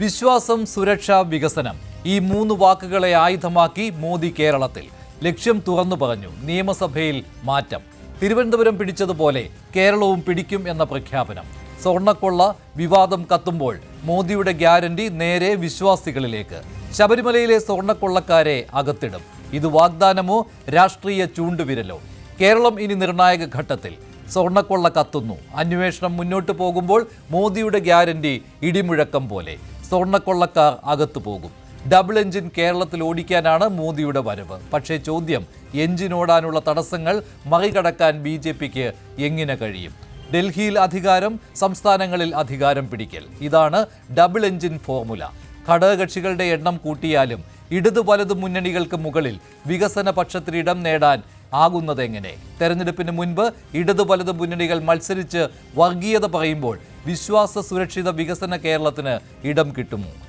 വിശ്വാസം, സുരക്ഷ, വികസനം ഈ മൂന്ന് വാക്കുകളെ ആയുധമാക്കി മോദി കേരളത്തിൽ. ലക്ഷ്യം തുറന്നു പറഞ്ഞു. നിയമസഭയിൽ മാറ്റം. തിരുവനന്തപുരം പിടിച്ചതുപോലെ കേരളവും പിടിക്കും എന്ന പ്രഖ്യാപനം. സ്വർണ്ണക്കൊള്ള വിവാദം കത്തുമ്പോൾ മോദിയുടെ ഗ്യാരണ്ടി നേരെ വിശ്വാസികളിലേക്ക്. ശബരിമലയിലെ സ്വർണ്ണക്കൊള്ളക്കാരെ അകത്തിടും. ഇത് വാഗ്ദാനമോ രാഷ്ട്രീയ ചൂണ്ടുവിരലോ? കേരളം ഇനി നിർണായക ഘട്ടത്തിൽ. സ്വർണ്ണക്കൊള്ള കത്തുന്നു. അന്വേഷണം മുന്നോട്ട് പോകുമ്പോൾ മോദിയുടെ ഗ്യാരണ്ടി ഇടിമുഴക്കം പോലെ. സ്വർണ്ണക്കൊള്ളക്കാർ അകത്തു പോകും. ഡബിൾ എഞ്ചിൻ കേരളത്തിൽ ഓടിക്കാനാണ് മോദിയുടെ വരവ്. പക്ഷേ ചോദ്യം, എഞ്ചിൻ ഓടാനുള്ള തടസ്സങ്ങൾ മറികടക്കാൻ BJPക്ക് എങ്ങനെ കഴിയും? ഡൽഹിയിൽ അധികാരം, സംസ്ഥാനങ്ങളിൽ അധികാരം പിടിക്കൽ. ഇതാണ് ഡബിൾ എഞ്ചിൻ ഫോർമുല. ഘടകകക്ഷികളുടെ എണ്ണം കൂട്ടിയാലും ഇടതു വലതു മുന്നണികൾക്ക് മുകളിൽ വികസന പക്ഷത്തിന് ഇടം നേടാൻ ആകുന്നതെങ്ങനെ? തെരഞ്ഞെടുപ്പിന് മുൻപ് ഇടതു വലതു മുന്നണികൾ മത്സരിച്ച് വർഗീയത പറയുമ്പോൾ വിശ്വാസ സുരക്ഷിത വികസന കേരളത്തിന് ഇടം കിട്ടുമോ?